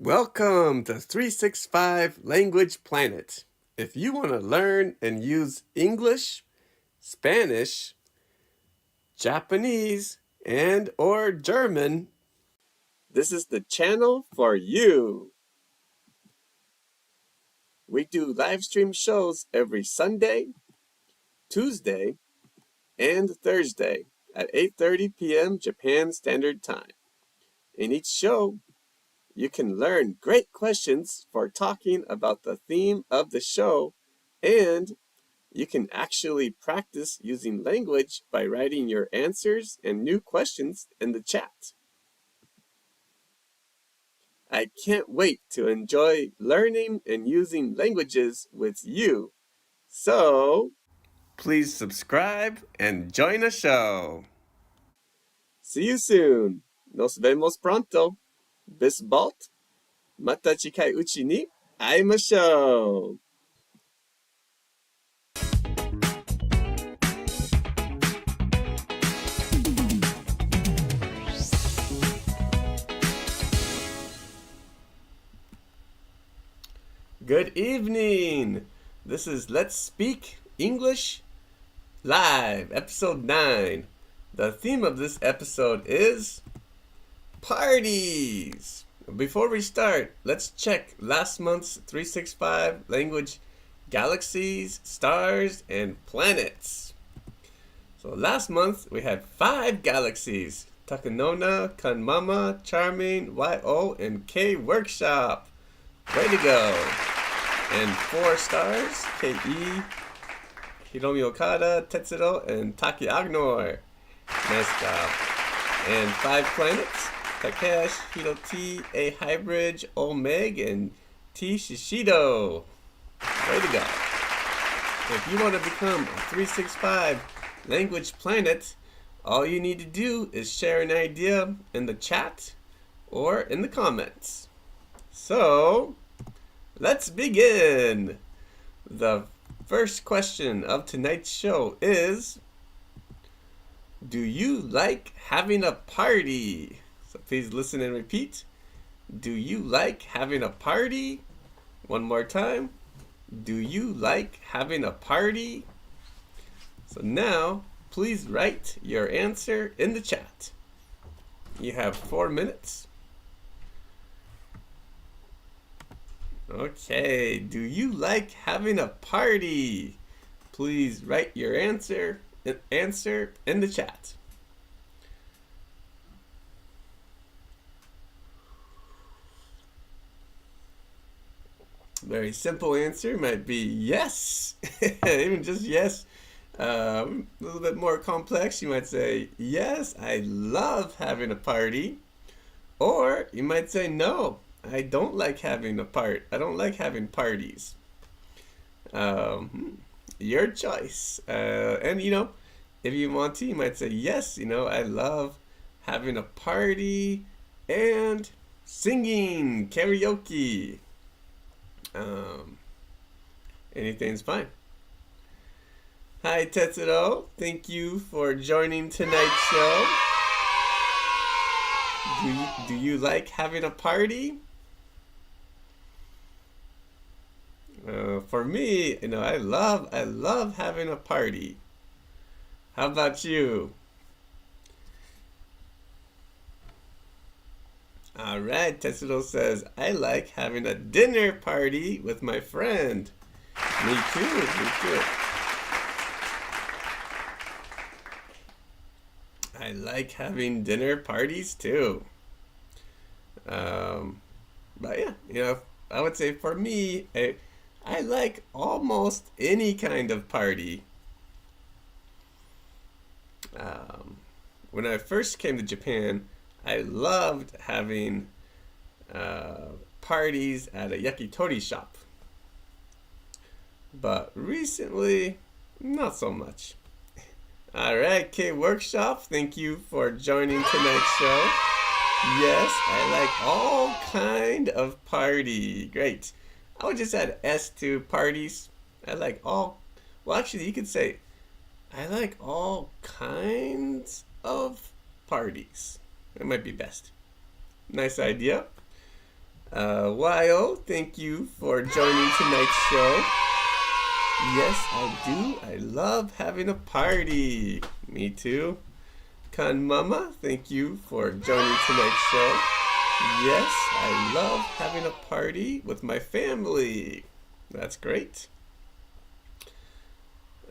Welcome to 365 Language Planet. If you want to learn and use English, Spanish, Japanese, and or German, this is the channel for you. We do live stream shows every Sunday, Tuesday, and Thursday at 8:30 p.m. Japan Standard Time. In each show, you can learn great questions for talking about the theme of the show, and you can actually practice using language by writing your answers and new questions in the chat. I can't wait to enjoy learning and using languages with you. So, please subscribe and join the show. See you soon. Nos vemos pronto. Bis bald. また近いうちに会いましょう。Good evening. This is Let's Speak English Live, episode 9. The theme of this episode is parties. Before we start, let's check last month's 365 language galaxies, stars, and planets. So last month we had 5 galaxies: Takanona, Kanmama, Charming, YO, and K Workshop. Way to go. And 4 stars: KE, Hiromi Okada, Tetsuro, and Taki Agnor. Nice job. And 5 planets: Takesh, Hiro T, A Hybrid, Omeg, and T Shishido. Way to go. If you want to become a 365 language planet, all you need to do is share an idea in the chat or in the comments. So, let's begin. The first question of tonight's show is, do you like having a party? So please listen and repeat. Do you like having a party? One more time. Do you like having a party? So now, please write your answer in the chat. You have 4 minutes. Okay, do you like having a party? Please write your answer in the chat. Very simple answer might be yes. Even just yes. A little bit more complex, you might say, yes, I love having a party. Or you might say, no, I don't like having I don't like having parties. Your choice. And if you want to, you might say, yes, I love having a party and singing, karaoke. Anything's fine. Hi, Tetsuro. Thank you for joining tonight's show. Do you like having a party? For me, I love having a party. How about you? All right, Tetsuro says, I like having a dinner party with my friend. Me too. I like having dinner parties too. But yeah, I would say for me, I like almost any kind of party. When I first came to Japan, I loved having parties at a yakitori shop. But recently, not so much. All right, K Workshop, thank you for joining tonight's show. Yes, I like all kind of party. Great. I would just add S to parties. I like all, well, actually, you could say, I like all kinds of parties. That might be best. Nice idea. Wyo, thank you for joining tonight's show. Yes, I do. I love having a party. Me too. Kan Mama, thank you for joining tonight's show. Yes, I love having a party with my family. That's great.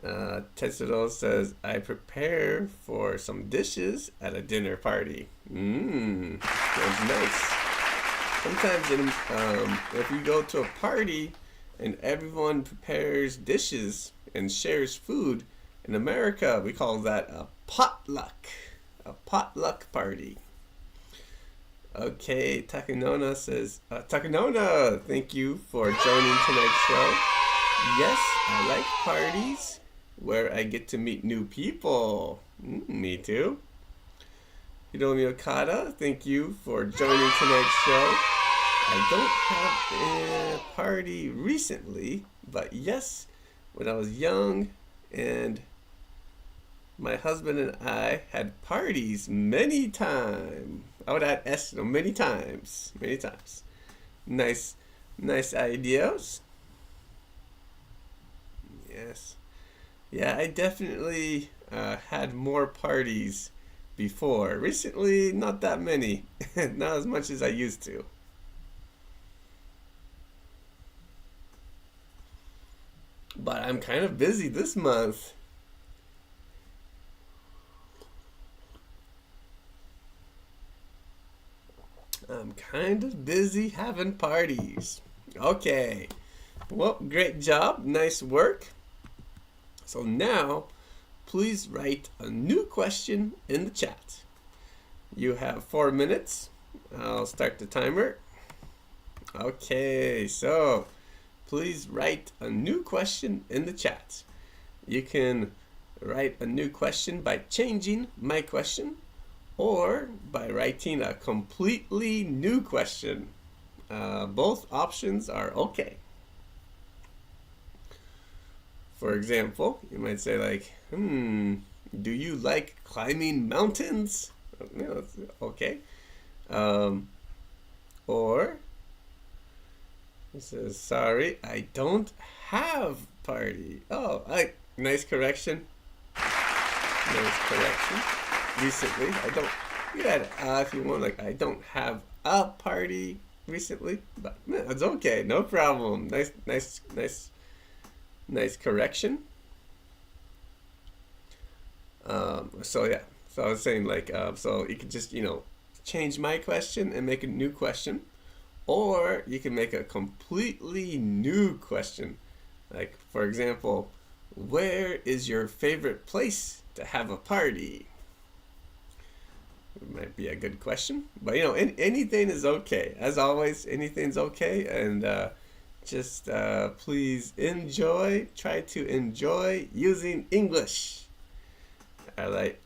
Tetsuro says, I prepare for some dishes at a dinner party. Sounds nice. Sometimes if you go to a party and everyone prepares dishes and shares food, in America we call that a potluck. A potluck party. Okay, Takanona says, Takanona, thank you for joining tonight's show. Yes, I like parties where I get to meet new people. Me too. Hiromi Okada, thank you for joining tonight's show. I don't have a party recently, but yes, when I was young and my husband and I had parties many times. I would add S, many times. Many times. Nice ideas. Yes. Yeah, I definitely had more parties before. Recently, not that many. Not as much as I used to. But I'm kind of busy this month. I'm kind of busy having parties. Okay. Well, great job. Nice work. So now, please write a new question in the chat. You have 4 minutes. I'll start the timer. Okay, so please write a new question in the chat. You can write a new question by changing my question or by writing a completely new question. Both options are okay. For example, you might say like, do you like climbing mountains? Okay. Or it says, sorry, I don't have party. Oh, nice correction. Nice correction. Recently, I don't. You can add if you want. Like, I don't have a party recently, but it's okay. No problem. Nice correction. So yeah. So I was saying like, so you could just change my question and make a new question, or you can make a completely new question. Like, for example, where is your favorite place to have a party? It might be a good question, but anything is okay. As always, anything's okay, and just please try to enjoy using English. All right.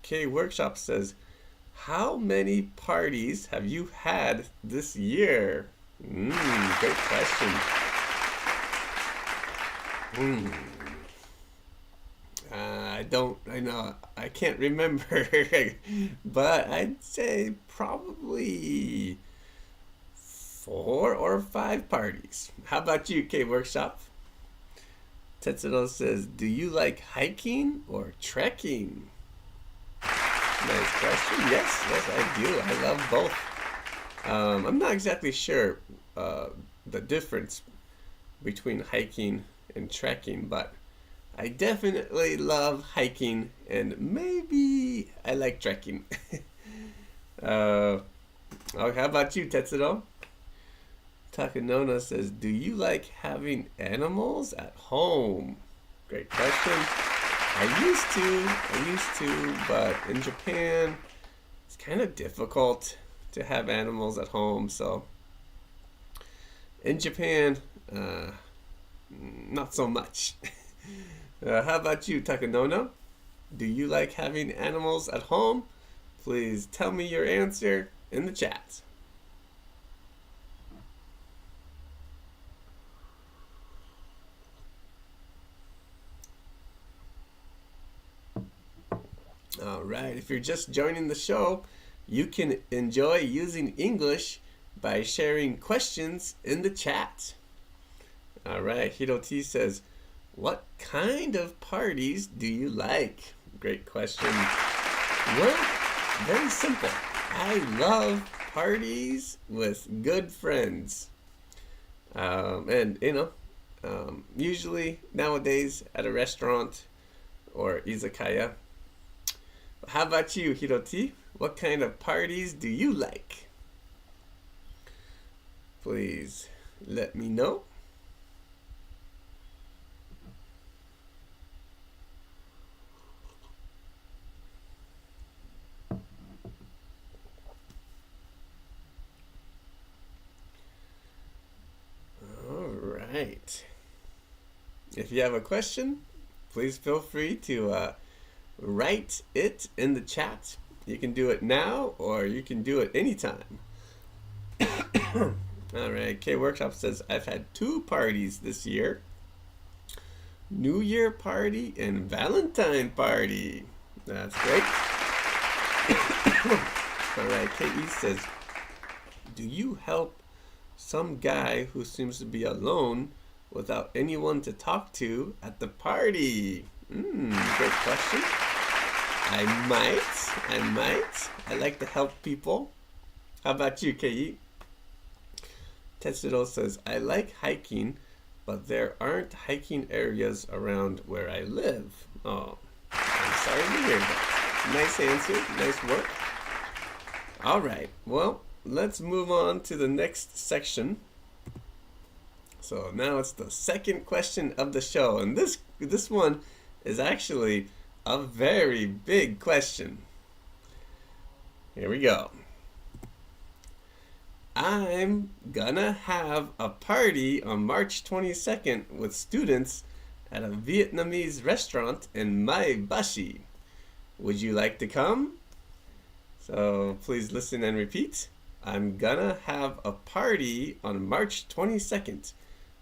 Okay, Workshop says, how many parties have you had this year? Great question. I can't remember, but I'd say probably 4 or 5 parties. How about you, K-Workshop? Tetsuro says, do you like hiking or trekking? Nice question. Yes, I do. I love both. I'm not exactly sure the difference between hiking and trekking, but I definitely love hiking, and maybe I like trekking. How about you, Tetsuro? Takanona says, do you like having animals at home? Great question. I used to, but in Japan, it's kind of difficult to have animals at home, so in Japan, not so much. How about you, Takanona? Do you like having animals at home? Please tell me your answer in the chat. All right, if you're just joining the show, you can enjoy using English by sharing questions in the chat. All right, Hiroti says, what kind of parties do you like? Great question. Well, very simple. I love parties with good friends. Usually nowadays at a restaurant or izakaya. How about you, Hiroti? What kind of parties do you like? Please let me know. Right. If you have a question, please feel free to write it in the chat. You can do it now or you can do it anytime. All right, K Workshop says, I've had 2 parties this year. New Year party and Valentine party. That's great. All right, KE says, do you help some guy who seems to be alone without anyone to talk to at the party? Great question. I might. I like to help people. How about you, Kei? Tetsuro says, I like hiking, but there aren't hiking areas around where I live. Oh, I'm sorry to hear that. Nice answer. Nice work. All right. Well, let's move on to the next section. So now it's the second question of the show, and this one is actually a very big question. Here we go. I'm gonna have a party on March 22nd with students at a Vietnamese restaurant in Mai Bashi. Would you like to come? So please listen and repeat. I'm gonna have a party on March 22nd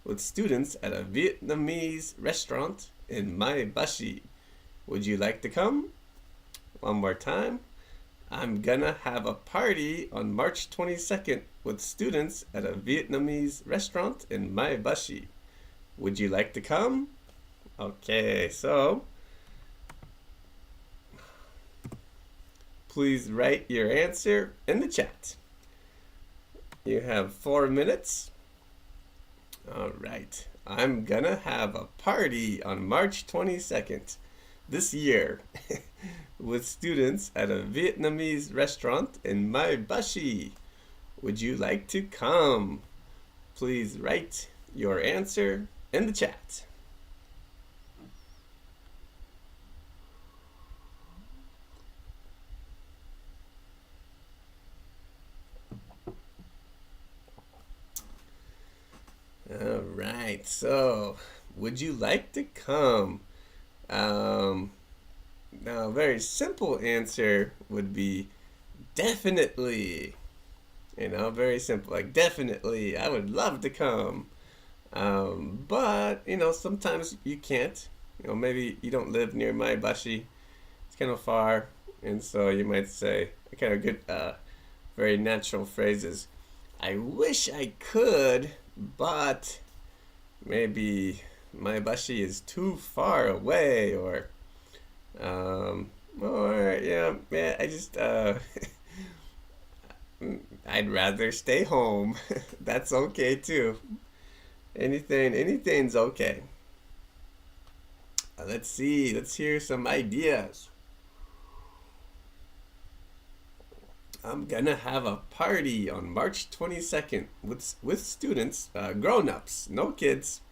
with students at a Vietnamese restaurant in Mai Bashi. Would you like to come? One more time. I'm gonna have a party on March 22nd with students at a Vietnamese restaurant in Mai Bashi. Would you like to come? Okay, so please write your answer in the chat. You have 4 minutes. All right. I'm gonna have a party on March 22nd this year with students at a Vietnamese restaurant in Mai Bashi. Would you like to come? Please write your answer in the chat. All right, so would you like to come? Now, a very simple answer would be definitely. Very simple, like definitely, I would love to come. But, sometimes you can't. Maybe you don't live near Mai Bashi. It's kind of far, and so you might say kind of good, very natural phrases. I wish I could, but maybe Mai Bashi is too far away, or I just I'd rather stay home. That's okay too. Anything's okay. Let's see. Let's hear some ideas. I'm gonna have a party on March 22nd with students, grown-ups, no kids,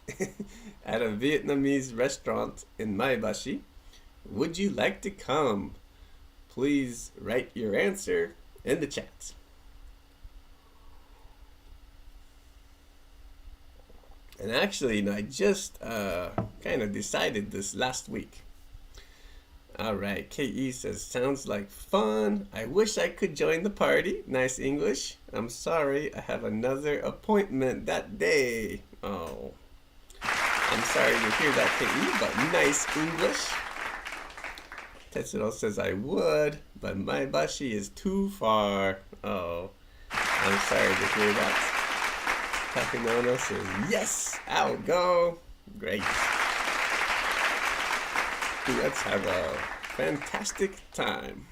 at a Vietnamese restaurant in Mai Bashi. Would you like to come? Please write your answer in the chat. And actually, I just kind of decided this last week. All right, KE says, sounds like fun. I wish I could join the party. Nice English. I'm sorry, I have another appointment that day. Oh, I'm sorry to hear that, KE, but nice English. Tetsuro says, I would, but Mai Bashi is too far. Oh, I'm sorry to hear that. Takanono says, yes, I'll go. Great. Let's have a fantastic time.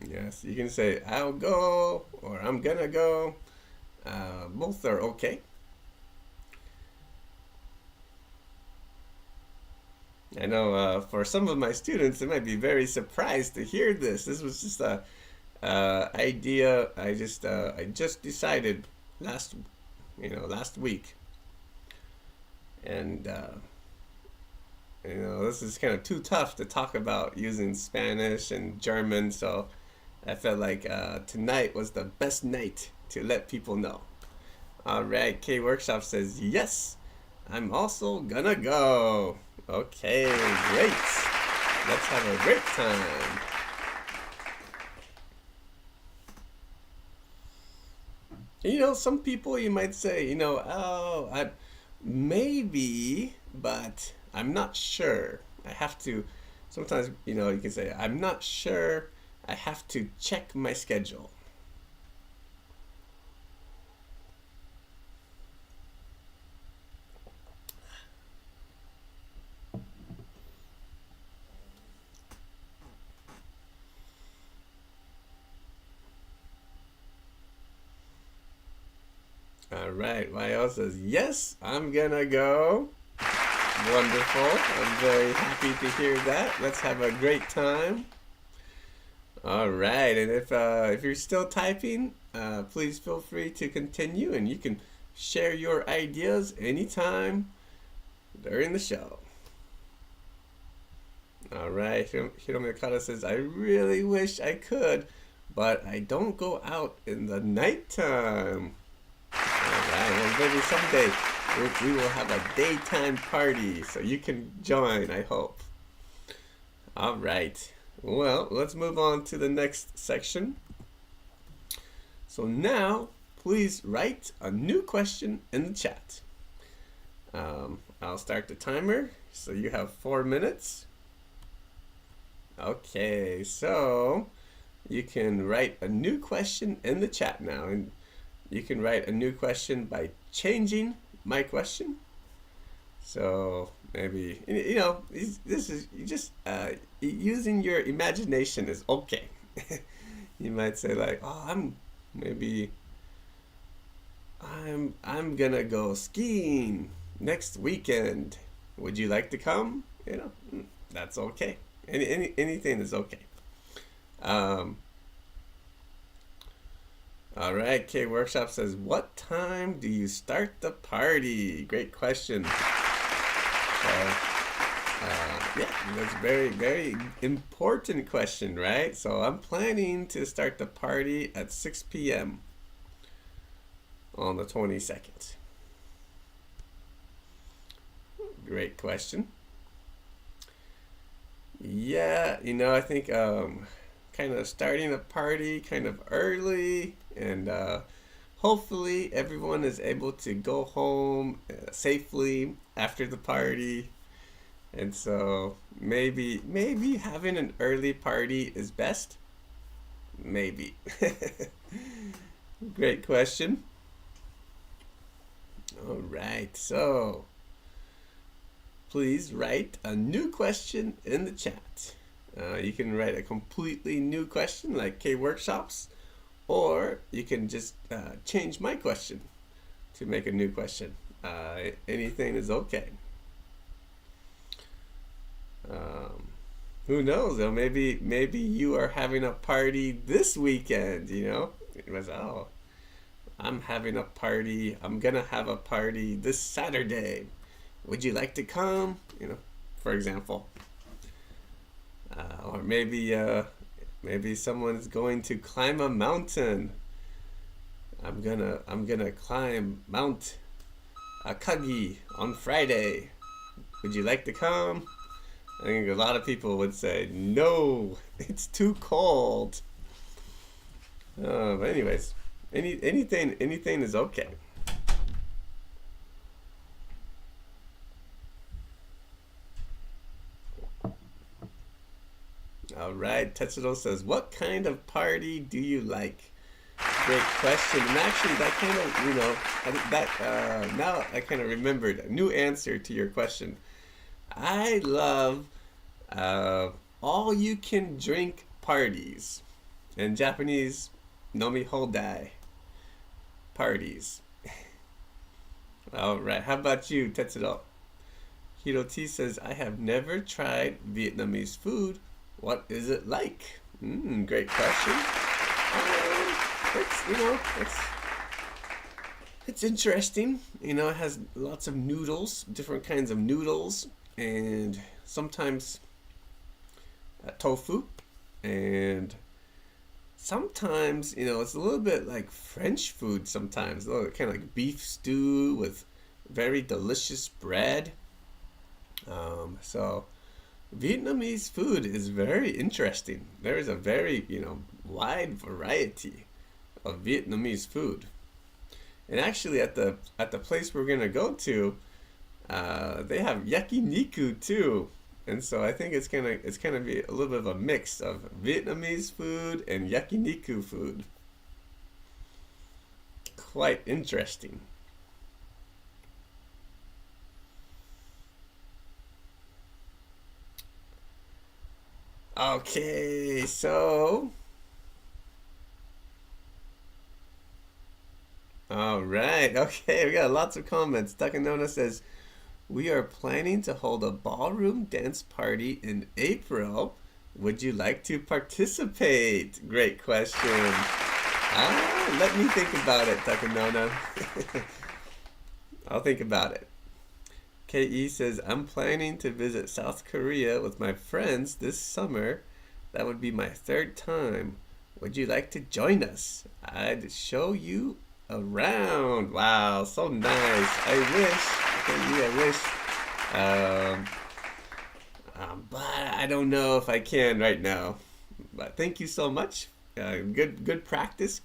Yes, you can say, I'll go, or I'm gonna go. Both are okay. I know for some of my students, they might be very surprised to hear this. This was just a idea I just decided last week, and this is kind of too tough to talk about using Spanish and German, so I felt like tonight was the best night to let people know. All right, K Workshop says, yes, I'm also gonna go. Okay, great. Let's have a great time. Some people you might say, oh, maybe, but I'm not sure. I have to, sometimes, you can say, I'm not sure. I have to check my schedule. All right, YL says, yes, I'm gonna go. Wonderful. I'm very happy to hear that. Let's have a great time. All right, and if you're still typing, please feel free to continue, and you can share your ideas anytime during the show. All right, Hiromi Okada says, I really wish I could, but I don't go out in the nighttime. Alright, well maybe someday we will have a daytime party, so you can join, I hope. Alright, well, let's move on to the next section. So now, please write a new question in the chat. I'll start the timer, so you have 4 minutes. Okay, so you can write a new question in the chat now, and you can write a new question by changing my question. So maybe, this is just using your imagination is okay. You might say like, oh, I'm gonna go skiing next weekend. Would you like to come? That's okay. Anything is okay. All right, K Workshop says, what time do you start the party? Great question. So, yeah, that's a very, very important question, right? So I'm planning to start the party at 6 p.m. on the 22nd. Great question. Yeah, I think kind of starting a party kind of early, and hopefully everyone is able to go home safely after the party. And so maybe having an early party is best. Maybe. Great question. All right, so please write a new question in the chat. You can write a completely new question like K Workshops, or you can just change my question to make a new question. Anything is okay. Who knows though, maybe you are having a party this weekend, It was, oh, I'm having a party, I'm gonna have a party this Saturday. Would you like to come? For example. Or maybe someone's going to climb a mountain. I'm gonna climb Mount Akagi on Friday. Would you like to come? I think a lot of people would say no. It's too cold. But anyways, anything is okay. Tetsudo says, what kind of party do you like? Great question. And actually, that kind of, now I kind of remembered a new answer to your question. I love all you can drink parties. In Japanese, nomi hodai parties. All right, how about you, Tetsudo? Hiroti says, I have never tried Vietnamese food. What is it like? Great question. It's interesting. It has lots of noodles, different kinds of noodles, and sometimes tofu, and sometimes it's a little bit like French food. Sometimes a little kind of like beef stew with very delicious bread. So Vietnamese food is very interesting. There is a very wide variety of Vietnamese food. And actually, at the place we're gonna go to, they have yakiniku too, and so I think it's gonna be a little bit of a mix of Vietnamese food and yakiniku food. Quite interesting. Okay, so. All right. Okay, we got lots of comments. Takanona says, we are planning to hold a ballroom dance party in April. Would you like to participate? Great question. Let me think about it, Takanona. I'll think about it. KE says, I'm planning to visit South Korea with my friends this summer. That would be my 3rd time. Would you like to join us? I'd show you around. Wow, so nice. I wish. But I don't know if I can right now. But thank you so much. Good practice.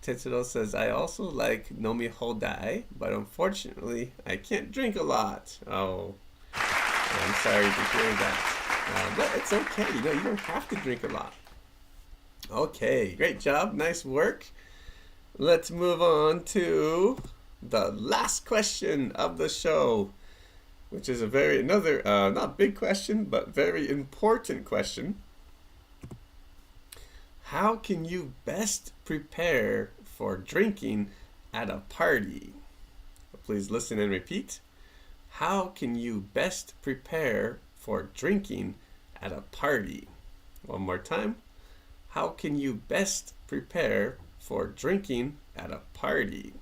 Tetsudo says, I also like nomi hodai, but unfortunately, I can't drink a lot. Oh, I'm sorry to hear that. But it's okay. You don't have to drink a lot. Okay, great job. Nice work. Let's move on to the last question of the show, which is another not big question, but very important question. How can you best prepare for drinking at a party? Please listen and repeat. How can you best prepare for drinking at a party? One more time. How can you best prepare for drinking at a party?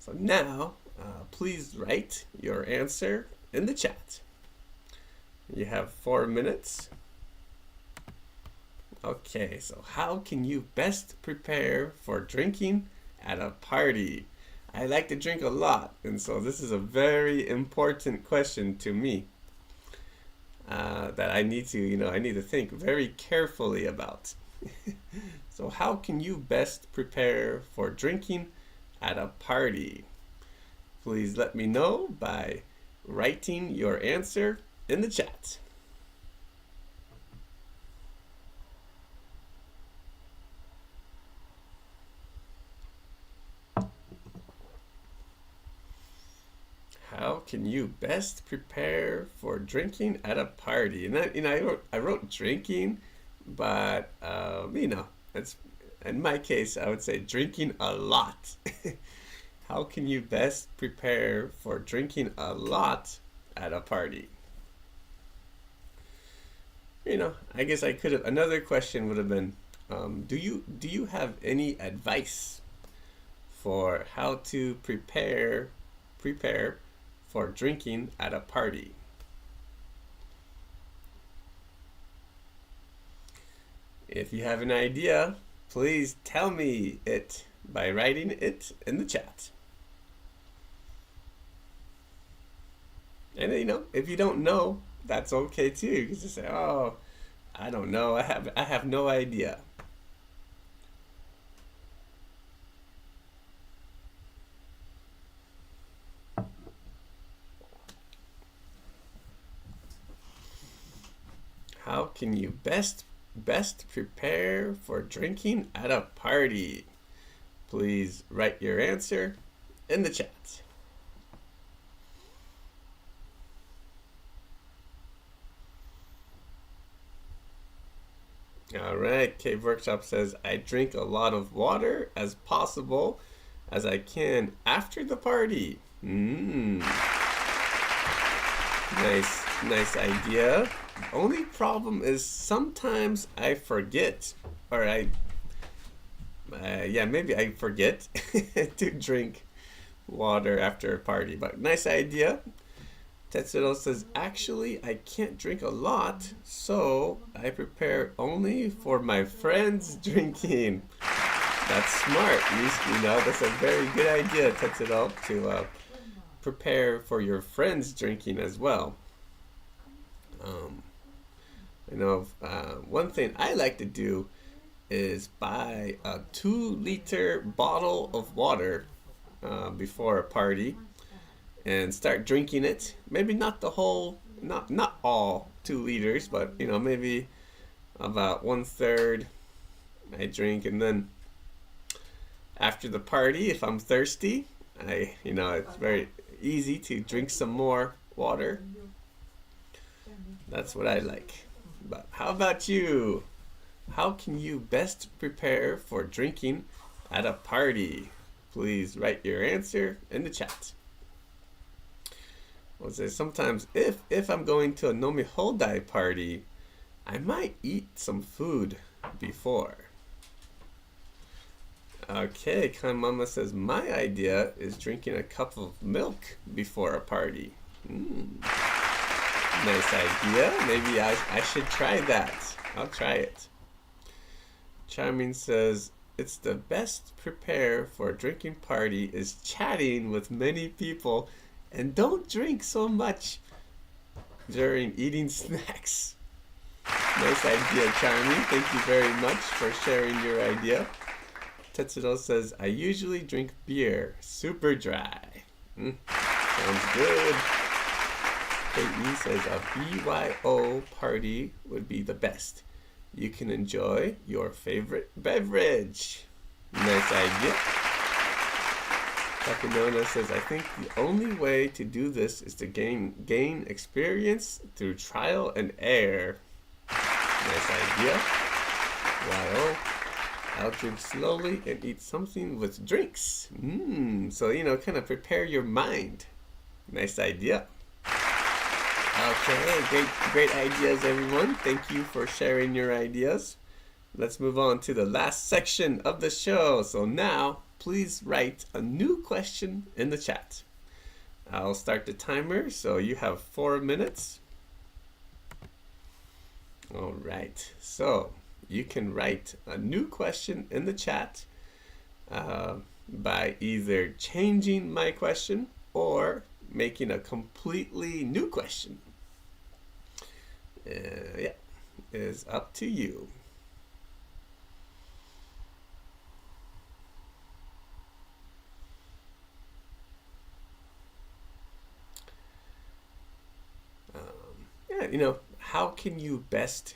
So now, please write your answer in the chat. You have 4 minutes. Okay, so how can you best prepare for drinking at a party? I like to drink a lot, and so this is a very important question to me that I need to think very carefully about. So how can you best prepare for drinking at a party? Please let me know by writing your answer in the chat. How can you best prepare for drinking at a party? And I wrote drinking, but it's in my case I would say drinking a lot. How can you best prepare for drinking a lot at a party? I guess I could have. Another question would have been, do you have any advice for how to prepare for drinking at a party? If you have an idea, please tell me it by writing it in the chat. And if you don't know, that's okay too. You can just say, "Oh, I don't know. I have no idea." How can you best prepare for drinking at a party? Please write your answer in the chat. All right, Cave Workshop says, I drink a lot of water as possible as I can after the party. Nice idea. Only problem is sometimes I forget, or maybe I forget to drink water after a party, but nice idea. Tetsuro says, actually, I can't drink a lot, so I prepare only for my friends drinking. That's smart. You know, that's a very good idea, Tetsuro, to prepare for your friends drinking as well. One thing I like to do is buy a 2-liter bottle of water before a party and start drinking it. Maybe not the whole, not all 2 liters, but maybe about 1/3 I drink, and then after the party, if I'm thirsty, it's very easy to drink some more water. That's what I like. But how about you? How can you best prepare for drinking at a party? Please write your answer in the chat. I'll say sometimes if I'm going to a Nomihodai party, I might eat some food before. Okay, Kanmama says, my idea is drinking a cup of milk before a party. Nice idea. Maybe I should try that. I'll try it. Charming says, it's the best prepare for a drinking party is chatting with many people and don't drink so much during eating snacks. Nice idea, Charming. Thank you very much for sharing your idea. Tetsuro says, I usually drink beer, super dry. Sounds good. KE says, a BYO party would be the best. You can enjoy your favorite beverage. Nice idea. Takanona says, I think the only way to do this is to gain experience through trial and error. Nice idea. YO. I'll drink slowly and eat something with drinks. So, kind of prepare your mind. Nice idea. Okay, great ideas, everyone. Thank you for sharing your ideas. Let's move on to the last section of the show. So now, please write a new question in the chat. I'll start the timer, so you have 4 minutes. All right, so you can write a new question in the chat by either changing my question or making a completely new question. Is up to you. How can you best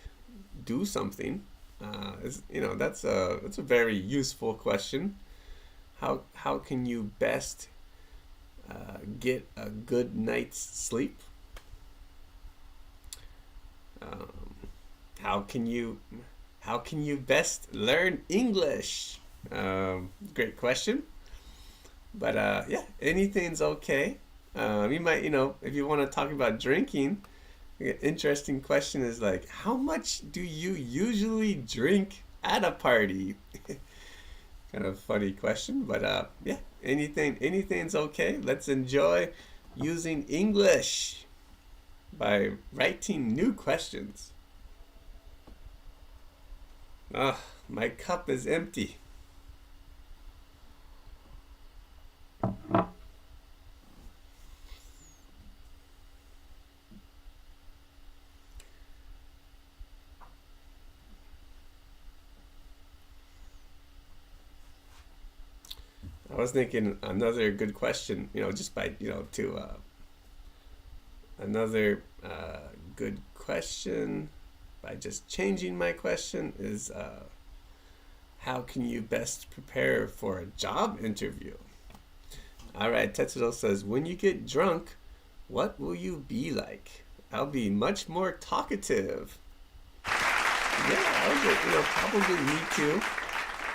do something? That's a very useful question. How can you best get a good night's sleep? How can you best learn English? Great question. But anything's okay. You might, if you want to talk about drinking, an interesting question is like, how much do you usually drink at a party? Kind of funny question, but anything's okay. Let's enjoy using English by writing new questions. My cup is empty. I was thinking another good question, just by, another good question by just changing my question is how can you best prepare for a job interview? All right, Tetsuro says, when you get drunk, what will you be like? I'll be much more talkative. Yeah, probably me too.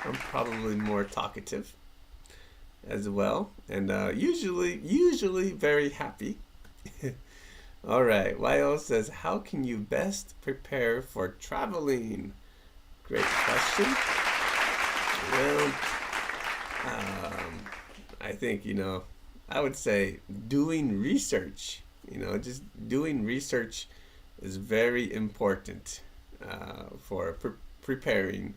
I'm probably more talkative as well, and usually very happy. All right, YO says, how can you best prepare for traveling? Great question. Well, I think, I would say doing research. Just doing research is very important for preparing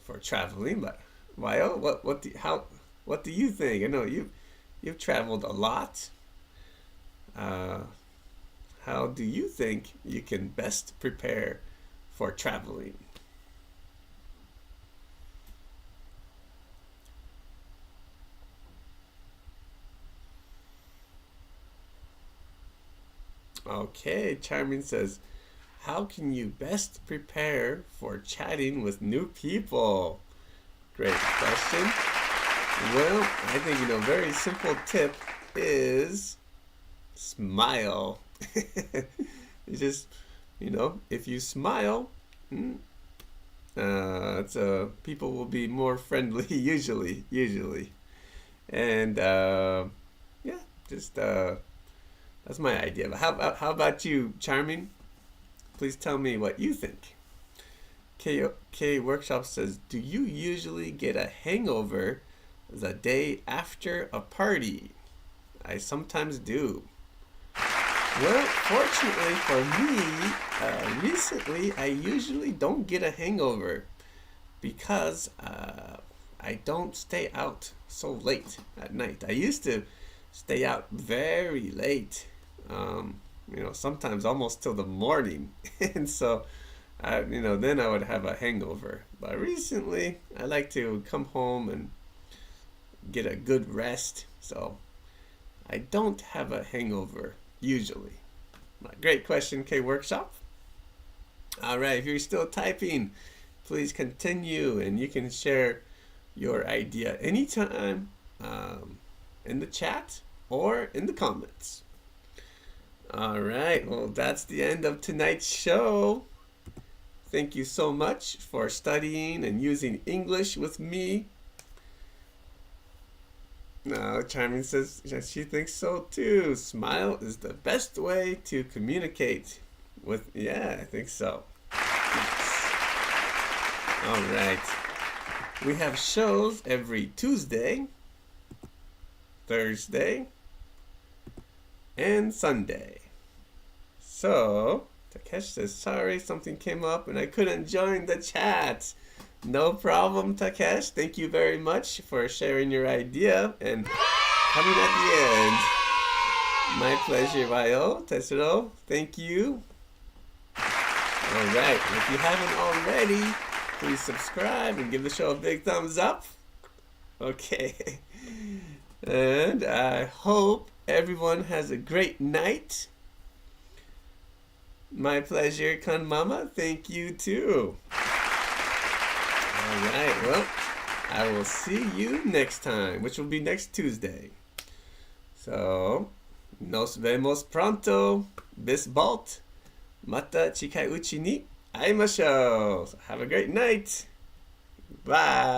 for traveling. But YO, what do you think? I know you've traveled a lot. How do you think you can best prepare for traveling? Okay, Charmin says, how can you best prepare for chatting with new people? Great question. Well, I think, very simple tip is smile. It's just, if you smile, people will be more friendly usually. And that's my idea. But how about you, Charming? Please tell me what you think. K Workshop says, do you usually get a hangover the day after a party? I sometimes do. Well, fortunately for me, recently I usually don't get a hangover because I don't stay out so late at night. I used to stay out very late, sometimes almost till the morning. And so, then I would have a hangover. But recently, I like to come home and get a good rest. So, I don't have a hangover usually. Great question, K Workshop. All right, if you're still typing, please continue, and you can share your idea anytime in the chat or in the comments. All right, well, that's the end of tonight's show. Thank you so much for studying and using English with me. No, Charmin says she thinks so too. Smile is the best way to communicate with, I think so. Yes. All right. We have shows every Tuesday, Thursday, and Sunday. So, Takesh says, sorry, something came up and I couldn't join the chat. No problem, Takesh. Thank you very much for sharing your idea and coming at the end. My pleasure, YO, Tetsuro. Thank you. All right. If you haven't already, please subscribe and give the show a big thumbs up. Okay. And I hope everyone has a great night. My pleasure, Kun Mama. Thank you too. All right, well, I will see you next time, which will be next Tuesday. So, nos vemos pronto. Bis bald. Mata chikai uchi ni aimashou. Have a great night. Bye.